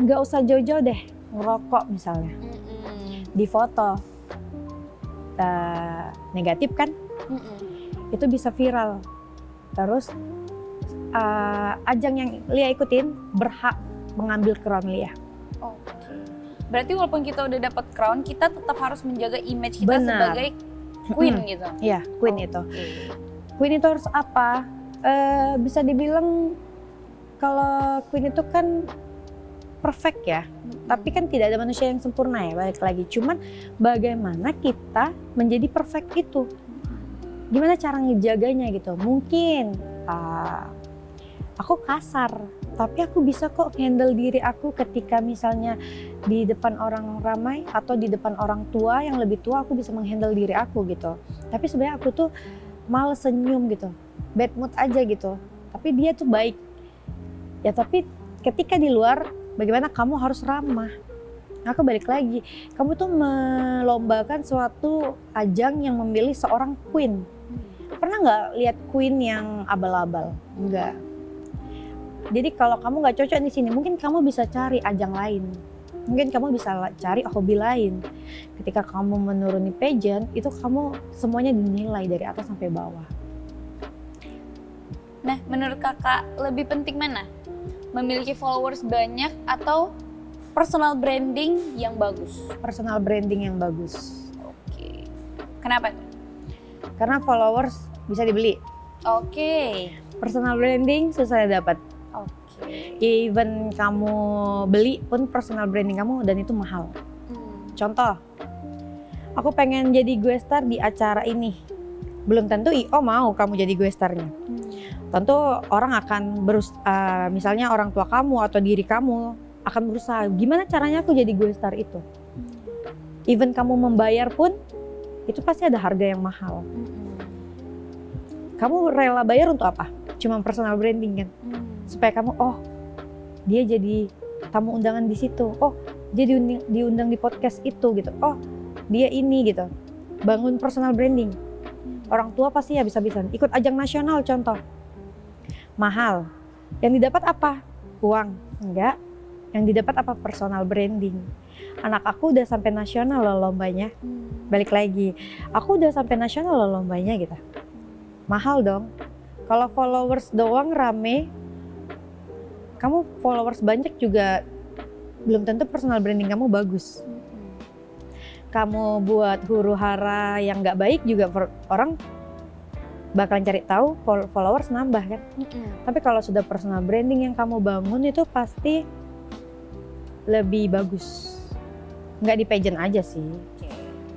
Nggak usah jauh-jauh deh, ngerokok misalnya, di foto negatif kan, itu bisa viral. Terus ajang yang Lia ikutin berhak mengambil crown Lia. Oke. Berarti walaupun kita udah dapat crown, kita tetap harus menjaga image kita Benar. sebagai queen gitu. Iya, queen itu. Queen itu harus apa? Bisa dibilang kalau queen itu kan perfect ya. Tapi kan tidak ada manusia yang sempurna ya, balik lagi. Cuman bagaimana kita menjadi perfect itu? Gimana cara ngejaganya gitu? Mungkin aku kasar, tapi aku bisa kok handle diri aku ketika misalnya di depan orang ramai atau di depan orang tua yang lebih tua, aku bisa menghandle diri aku gitu. Tapi sebenarnya aku tuh males senyum gitu, bad mood aja gitu. Tapi dia tuh baik. Ya tapi ketika di luar, bagaimana kamu harus ramah. Aku balik lagi, kamu tuh melombakan suatu ajang yang memilih seorang queen. Pernah nggak lihat queen yang abal-abal? Enggak. Jadi kalau kamu nggak cocok di sini, mungkin kamu bisa cari ajang lain. Mungkin kamu bisa cari hobi lain. Ketika kamu menuruni pageant, itu kamu semuanya dinilai dari atas sampai bawah. Nah, menurut kakak lebih penting mana? Memiliki followers banyak atau personal branding yang bagus? Personal branding yang bagus. Oke. Kenapa? Karena followers bisa dibeli. Oke. Personal branding susah dapat. Oke. Even kamu beli pun personal branding kamu dan itu mahal. Contoh, aku pengen jadi gue star di acara ini. Belum tentu IO mau kamu jadi gue starnya. Tentu orang akan misalnya orang tua kamu atau diri kamu akan berusaha gimana caranya aku jadi gue star itu. Even kamu membayar pun itu pasti ada harga yang mahal. Kamu rela bayar untuk apa? Cuma personal branding kan? Supaya kamu, oh dia jadi tamu undangan di situ, oh dia diundang di podcast itu gitu, oh dia ini gitu. Bangun personal branding. Orang tua pasti habis-habisan. Ikut ajang nasional contoh, mahal. Yang didapat apa? Uang? Enggak. Yang didapat apa? Personal branding. Anak aku udah sampai nasional loh lombanya. Balik lagi, aku udah sampai nasional loh lombanya gitu. Mahal dong. Kalau followers doang rame, kamu followers banyak juga belum tentu personal branding kamu bagus. Kamu buat huru hara yang nggak baik juga orang bakalan cari tahu, followers nambah kan. Tapi kalau sudah personal branding yang kamu bangun itu pasti lebih bagus. Nggak di pageant aja sih.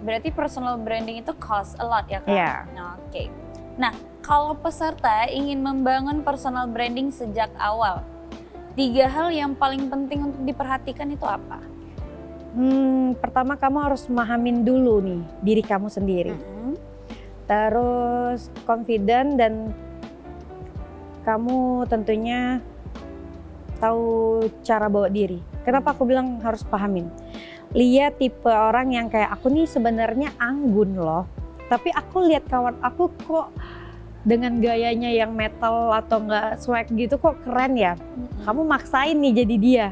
Berarti personal branding itu cost a lot ya Kak? Iya. Oke. Nah, kalau peserta ingin membangun personal branding sejak awal, 3 hal yang paling penting untuk diperhatikan itu apa? Pertama kamu harus memahamin dulu nih diri kamu sendiri. Terus confident dan kamu tentunya tahu cara bawa diri. Kenapa aku bilang harus pahamin? Lihat tipe orang yang kayak aku nih sebenarnya anggun loh. Tapi aku lihat kawan aku kok dengan gayanya yang metal atau enggak swag gitu kok keren ya. Kamu maksain nih jadi dia.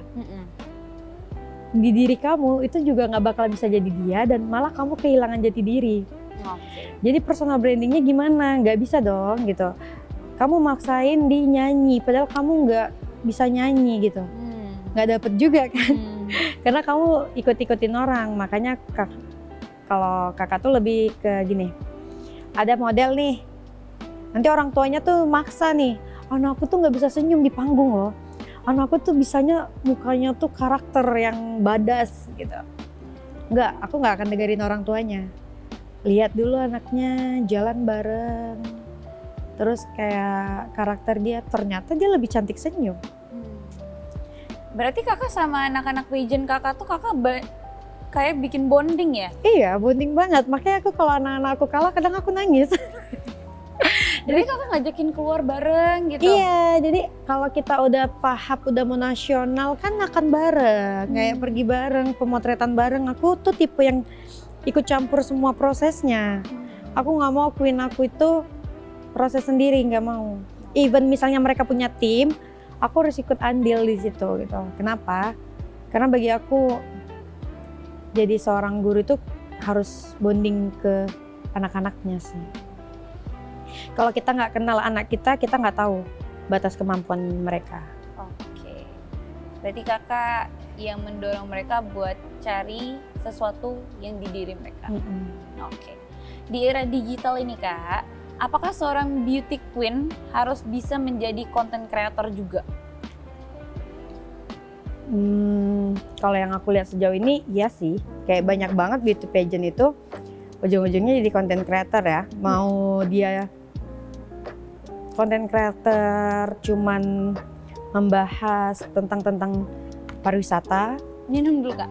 Di diri kamu itu juga nggak bakal bisa jadi dia dan malah kamu kehilangan jati diri. Jadi personal brandingnya gimana? Nggak bisa dong gitu. Kamu maksain di nyanyi padahal kamu nggak bisa nyanyi gitu. Nggak dapet juga kan. Karena kamu ikut-ikutin orang. Makanya kalau kakak tuh lebih ke gini. Ada model nih. Nanti orang tuanya tuh maksa nih. Anak aku tuh nggak bisa senyum di panggung loh. Anak aku tuh bisanya mukanya tuh karakter yang badas gitu. Aku nggak akan dengerin orang tuanya. Lihat dulu anaknya jalan bareng. Terus kayak karakter dia ternyata dia lebih cantik senyum. Berarti kakak sama anak-anak pageant kakak tuh kayak bikin bonding ya? Iya bonding banget. Makanya aku kalau anak-anak aku kalah kadang aku nangis. Jadi kakak ngajakin keluar bareng gitu? Iya, jadi kalau kita udah paham udah mau nasional kan akan bareng, kayak pergi bareng, pemotretan bareng. Aku tuh tipe yang ikut campur semua prosesnya. Aku nggak mau queen aku itu proses sendiri, nggak mau. Even misalnya mereka punya tim, aku harus ikut andil di situ gitu. Kenapa? Karena bagi aku jadi seorang guru itu harus bonding ke anak-anaknya sih. Kalau kita nggak kenal anak kita nggak tahu batas kemampuan mereka. Oke. Berarti kakak yang mendorong mereka buat cari sesuatu yang di diri mereka. Oke. Di era digital ini kak, apakah seorang beauty queen harus bisa menjadi content creator juga? Kalau yang aku lihat sejauh ini, iya sih. Kayak banyak banget beauty pageant itu ujung-ujungnya jadi content creator ya. Mau dia content creator cuman membahas tentang pariwisata. Minum dulu kak.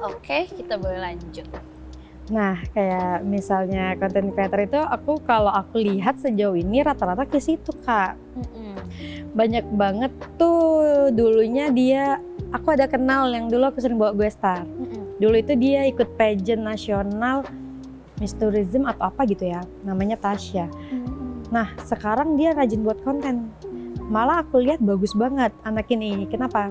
Oke, kita boleh lanjut. Nah, kayak misalnya content creator itu kalau aku lihat sejauh ini rata-rata ke situ, Kak. Banyak banget tuh dulunya aku ada kenal yang dulu aku sering bawa gue star. Dulu itu dia ikut pageant nasional Miss Tourism atau apa gitu ya, namanya Tasya. Nah, sekarang dia rajin buat konten. Malah aku lihat bagus banget anak ini. Kenapa?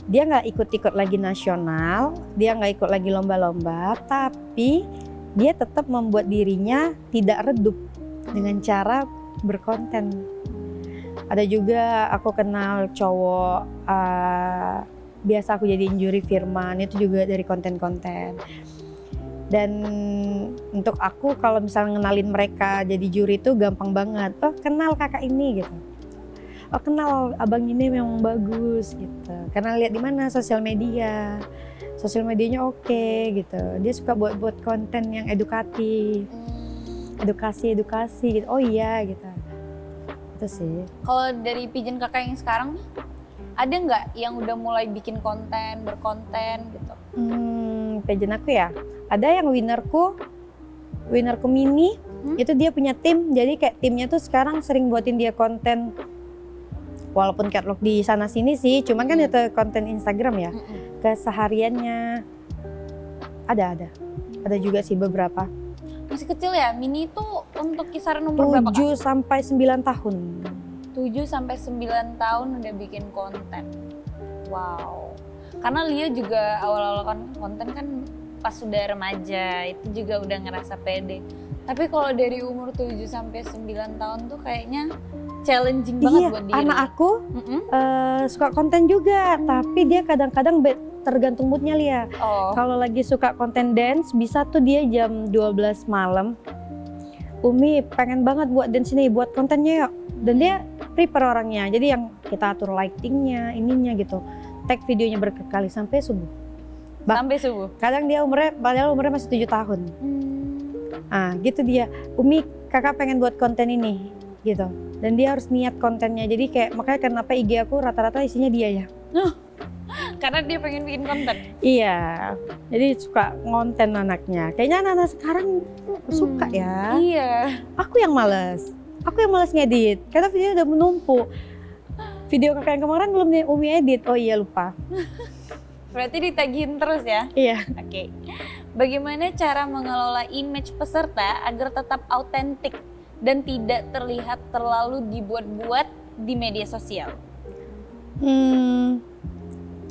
Dia nggak ikut-ikut lagi nasional, dia nggak ikut lagi lomba-lomba, tapi dia tetap membuat dirinya tidak redup dengan cara berkonten. Ada juga aku kenal cowok, biasa aku jadiin juri Firman, itu juga dari konten-konten. Dan untuk aku kalau misalnya ngenalin mereka jadi juri itu gampang banget. Oh, kenal kakak ini gitu. Oh, kenal abang ini memang bagus gitu. Karena lihat di mana sosial medianya oke gitu. Dia suka buat konten yang edukatif, edukasi gitu. Oh iya gitu. Itu sih. Kalau dari pigeon kakak yang sekarang nih, ada nggak yang udah mulai bikin konten, berkonten gitu? Pageant aku ya. Ada yang winnerku mini. Itu dia punya tim. Jadi kayak timnya tuh sekarang sering buatin dia konten. Walaupun catalog di sana sini sih, cuman kan itu konten Instagram ya. Kesehariannya ada juga sih beberapa. Masih kecil ya, mini itu untuk kisaran umur berapa 7 kak? sampai 9 tahun. 7 sampai 9 tahun udah bikin konten. Wow. Karena Lia juga awal-awal konten kan pas sudah remaja, itu juga udah ngerasa pede. Tapi kalau dari umur 7 sampai 9 tahun tuh kayaknya challenging banget buat diri. Anak aku suka konten juga, tapi dia kadang-kadang tergantung moodnya Lia. Kalau lagi suka konten dance, bisa tuh dia jam 12 malam. Umi pengen banget buat dance ini, buat kontennya yuk. Dan dia prepare orangnya, jadi yang kita atur lightingnya, ininya gitu. Tag videonya berkali sampai subuh. Sampai subuh? Kadang dia padahal umurnya masih 7 tahun. Gitu dia, Umi kakak pengen buat konten ini gitu. Dan dia harus niat kontennya, jadi kayak makanya kenapa IG aku rata-rata isinya dia ya. Karena dia pengen bikin konten? Iya, jadi suka ngonten anaknya. Kayaknya anak-anak sekarang suka ya. Iya. Aku yang males ngedit, karena video udah menumpuk. Video kakak yang kemarin belum Umi edit, oh iya lupa. Berarti ditagihin terus ya? Iya. Oke. Bagaimana cara mengelola image peserta agar tetap autentik dan tidak terlihat terlalu dibuat-buat di media sosial?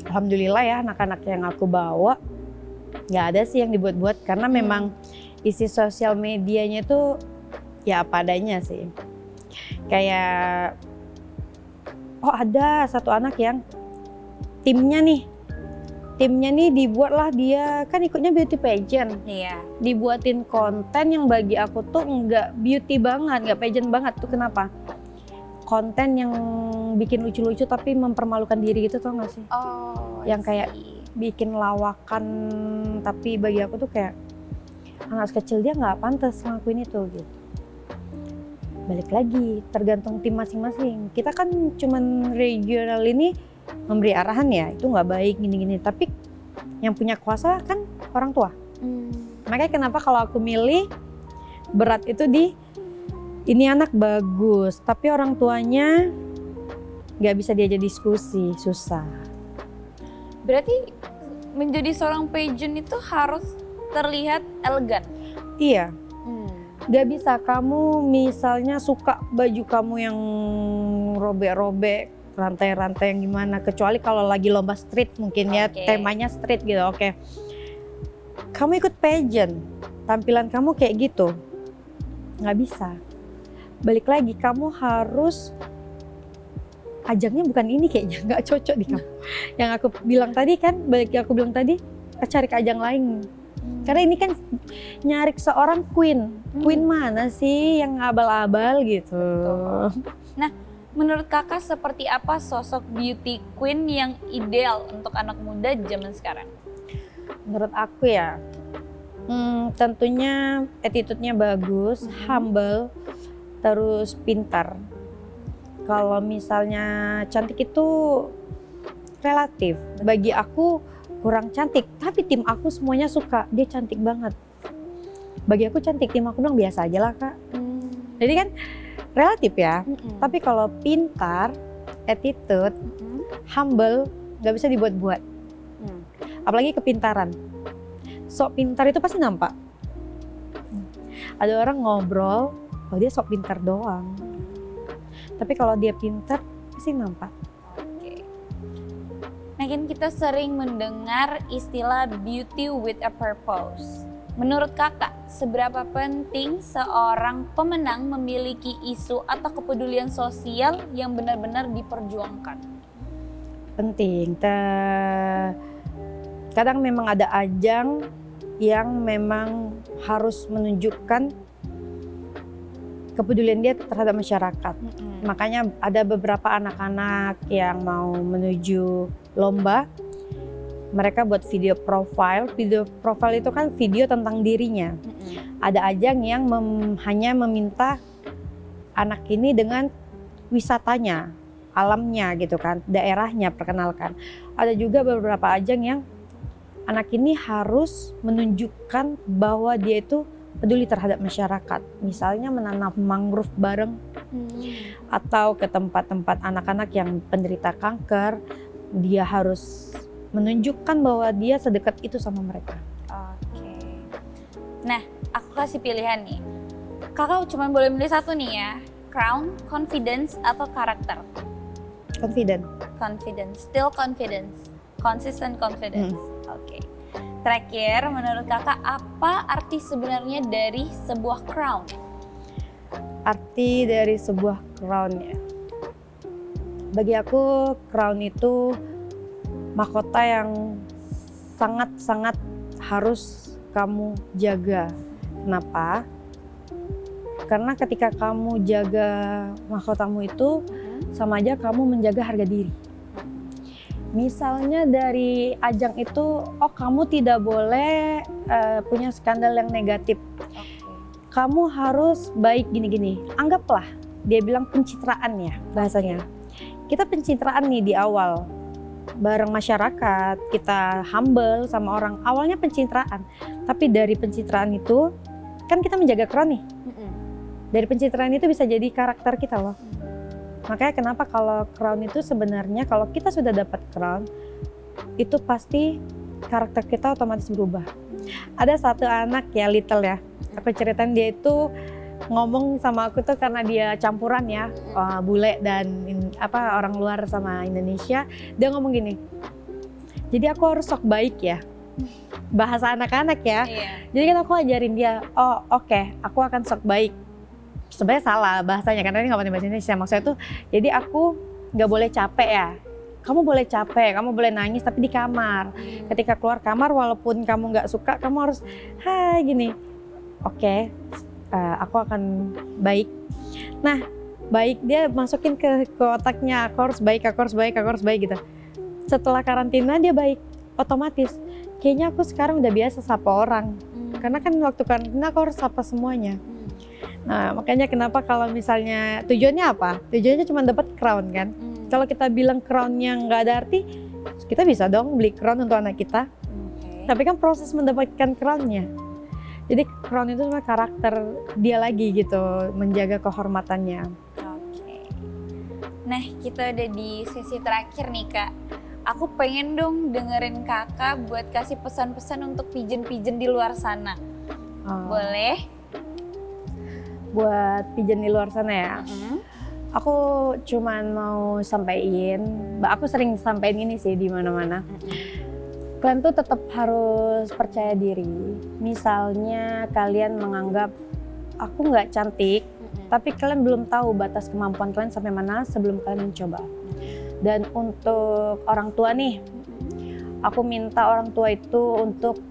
Alhamdulillah ya anak-anak yang aku bawa nggak ada sih yang dibuat-buat, karena memang isi sosial medianya tuh ya apa adanya sih. Kayak ada satu anak yang timnya nih dibuatlah, dia kan ikutnya beauty pageant. Iya. Dibuatin konten yang bagi aku tuh nggak beauty banget, nggak pageant banget tuh. Kenapa? Konten yang bikin lucu-lucu tapi mempermalukan diri gitu, tau gak sih? Yang kayak bikin lawakan, tapi bagi aku tuh kayak anak kecil dia nggak pantas ngelakuin itu gitu. Balik lagi tergantung tim masing-masing. Kita kan cuman regional ini memberi arahan ya itu nggak baik gini-gini, tapi yang punya kuasa kan orang tua. Makanya kenapa kalau aku milih berat itu di ini anak bagus tapi orang tuanya nggak bisa diajak diskusi, susah. Berarti menjadi seorang pageant itu harus terlihat elegan. Iya, nggak bisa kamu misalnya suka baju kamu yang robek-robek, rantai-rantai yang gimana, kecuali kalau lagi lomba street mungkin ya, temanya street gitu, oke. Kamu ikut pageant, tampilan kamu kayak gitu, nggak bisa. Balik lagi, kamu harus ajangnya bukan ini kayaknya, nggak cocok di kamu. Yang aku bilang tadi kan, balik aku bilang tadi, cari ke ajang lain. Karena ini kan nyari seorang queen. Queen mana sih yang abal-abal gitu. Nah, menurut kakak seperti apa sosok beauty queen yang ideal untuk anak muda zaman sekarang? Menurut aku ya, tentunya attitude-nya bagus, humble, terus pintar. Kalau misalnya cantik itu relatif. Bagi aku kurang cantik, tapi tim aku semuanya suka, dia cantik banget. Bagi aku cantik, tim aku bilang biasa aja lah kak. Jadi kan relatif ya, tapi kalau pintar, attitude, humble, gak bisa dibuat-buat. Apalagi kepintaran. Sok pintar itu pasti nampak. Ada orang ngobrol, oh dia sok pintar doang. Tapi kalau dia pintar, pasti nampak. Nah kan kita sering mendengar istilah beauty with a purpose. Menurut kakak, seberapa penting seorang pemenang memiliki isu atau kepedulian sosial yang benar-benar diperjuangkan? Penting. Kadang memang ada ajang yang memang harus menunjukkan kepedulian dia terhadap masyarakat. Makanya ada beberapa anak-anak yang mau menuju lomba, mereka buat video profile. Video profile itu kan video tentang dirinya. Ada ajang yang hanya meminta anak ini dengan wisatanya, alamnya gitu kan, daerahnya perkenalkan. Ada juga beberapa ajang yang anak ini harus menunjukkan bahwa dia itu peduli terhadap masyarakat. Misalnya menanam mangrove bareng, atau ke tempat-tempat anak-anak yang penderita kanker, dia harus menunjukkan bahwa dia sedekat itu sama mereka. Oke. Nah, aku kasih pilihan nih. Kakak cuma boleh milih satu nih ya. Crown, confidence, atau karakter? Confident. Confidence, still confidence, consistent confidence. Oke. Terakhir, menurut kakak apa arti sebenarnya dari sebuah crown? Arti dari sebuah crown ya. Bagi aku crown itu mahkota yang sangat-sangat harus kamu jaga. Kenapa? Karena ketika kamu jaga mahkotamu itu sama aja kamu menjaga harga diri. Misalnya dari ajang itu, oh kamu tidak boleh punya skandal yang negatif. Kamu harus baik gini-gini. Anggaplah dia bilang pencitraan ya bahasanya. Kita pencitraan nih di awal. Bareng masyarakat, kita humble sama orang. Awalnya pencitraan. Tapi dari pencitraan itu, kan kita menjaga crown nih. Dari pencitraan itu bisa jadi karakter kita loh. Makanya kenapa kalau crown itu sebenarnya kalau kita sudah dapat crown, itu pasti karakter kita otomatis berubah. Ada satu anak ya, Little ya, aku ceritain dia itu ngomong sama aku tuh karena dia campuran ya, bule dan orang luar sama Indonesia. Dia ngomong gini, jadi aku harus sok baik ya, bahasa anak-anak ya. Jadi kan aku ajarin dia, oh oke, aku akan sok baik. Sebenarnya salah bahasanya karena ini nggak pakai bahasa Indonesia. Maksudnya tuh, jadi aku nggak boleh capek ya. Kamu boleh capek, kamu boleh nangis tapi di kamar. Ketika keluar kamar walaupun kamu nggak suka, kamu harus hai gini. Oke, aku akan baik. Nah, baik dia masukin ke otaknya, aku harus baik, aku harus baik, aku harus baik gitu. Setelah karantina dia baik, otomatis. Kayaknya aku sekarang udah biasa sapa orang. Karena kan waktu karantina aku harus sapa semuanya. Nah, makanya kenapa kalau misalnya tujuannya apa? Tujuannya cuma dapat crown kan? Kalau kita bilang crown-nya nggak ada arti, kita bisa dong beli crown untuk anak kita. Tapi kan proses mendapatkan crown-nya. Jadi crown itu cuma karakter dia lagi gitu, menjaga kehormatannya. Oke. Nah, kita udah di sesi terakhir nih Kak. Aku pengen dong dengerin Kakak buat kasih pesan-pesan untuk pigeon-pigeon di luar sana. Boleh? Buat pigeon di luar sana ya. Aku cuman mau aku sering sampein ini sih di mana-mana. Kalian tuh tetap harus percaya diri. Misalnya kalian menganggap aku nggak cantik, tapi kalian belum tahu batas kemampuan kalian sampai mana sebelum kalian mencoba. Dan untuk orang tua nih, aku minta orang tua itu untuk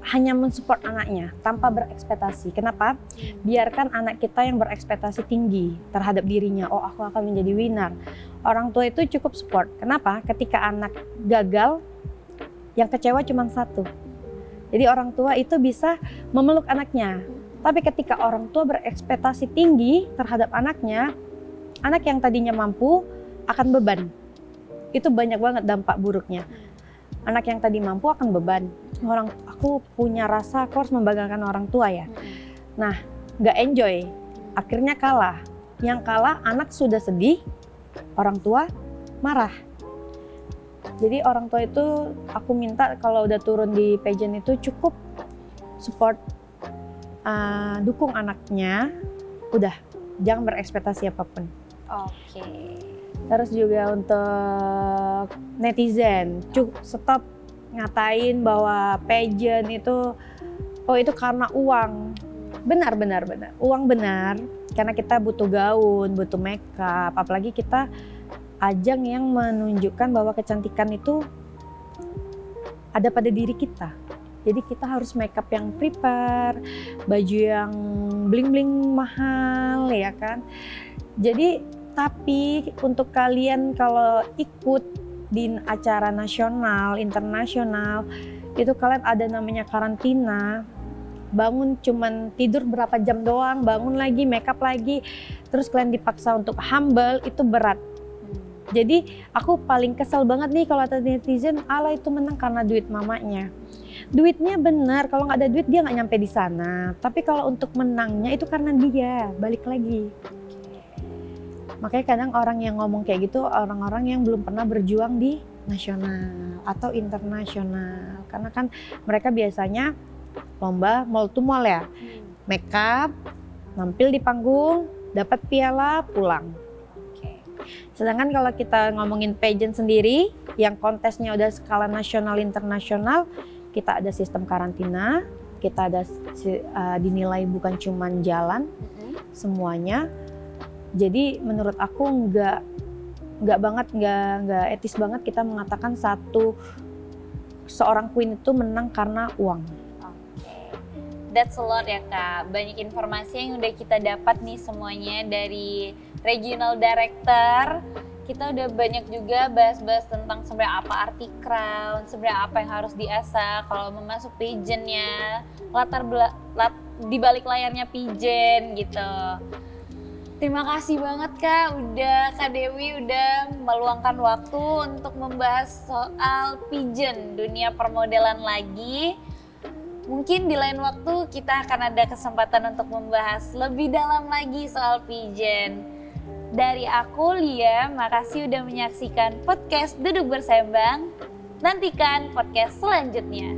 hanya mensupport anaknya tanpa berekspektasi. Kenapa? Biarkan anak kita yang berekspektasi tinggi terhadap dirinya. Oh, aku akan menjadi winner. Orang tua itu cukup support. Kenapa? Ketika anak gagal, yang kecewa cuma satu. Jadi orang tua itu bisa memeluk anaknya. Tapi ketika orang tua berekspektasi tinggi terhadap anaknya, anak yang tadinya mampu akan beban. Itu banyak banget dampak buruknya. Anak yang tadi mampu akan beban. Aku punya rasa aku harus membanggakan orang tua ya. Nah, nggak enjoy. Akhirnya kalah. Yang kalah anak sudah sedih, orang tua marah. Jadi orang tua itu aku minta kalau udah turun di pageant itu cukup support, dukung anaknya, udah jangan berekspektasi apapun. Oke. Terus juga untuk netizen, stop ngatain bahwa pageant itu itu karena uang. Benar. Uang benar karena kita butuh gaun, butuh makeup, apalagi kita ajang yang menunjukkan bahwa kecantikan itu ada pada diri kita. Jadi kita harus makeup yang prepare, baju yang bling-bling mahal ya kan. Jadi tapi untuk kalian kalau ikut di acara nasional, internasional, itu kalian ada namanya karantina. Bangun cuman tidur berapa jam doang, bangun lagi, makeup lagi, terus kalian dipaksa untuk humble, itu berat. Jadi aku paling kesel banget nih kalau ada netizen, ala itu menang karena duit mamanya. Duitnya benar, kalau nggak ada duit dia nggak nyampe di sana. Tapi kalau untuk menangnya itu karena dia, balik lagi. Makanya kadang orang yang ngomong kayak gitu, orang-orang yang belum pernah berjuang di nasional atau internasional. Karena kan mereka biasanya lomba mall to mall ya, makeup, nampil di panggung, dapat piala, pulang. Sedangkan kalau kita ngomongin pageant sendiri, yang kontesnya udah skala nasional internasional, kita ada sistem karantina, kita ada dinilai bukan cuman jalan, semuanya. Jadi menurut aku nggak etis banget kita mengatakan seorang queen itu menang karena uang. That's a lot ya Kak, banyak informasi yang udah kita dapat nih semuanya dari Regional Director. Kita udah banyak juga bahas-bahas tentang sebenarnya apa arti crown, sebenarnya apa yang harus diasah kalau mau masuk pageantnya, di balik layarnya pageant gitu. Terima kasih banget Kak Dewi udah meluangkan waktu untuk membahas soal pageant, dunia permodelan lagi. Mungkin di lain waktu kita akan ada kesempatan untuk membahas lebih dalam lagi soal pageant. Dari aku, Lia, makasih udah menyaksikan podcast Duduk Bersembang. Nantikan podcast selanjutnya.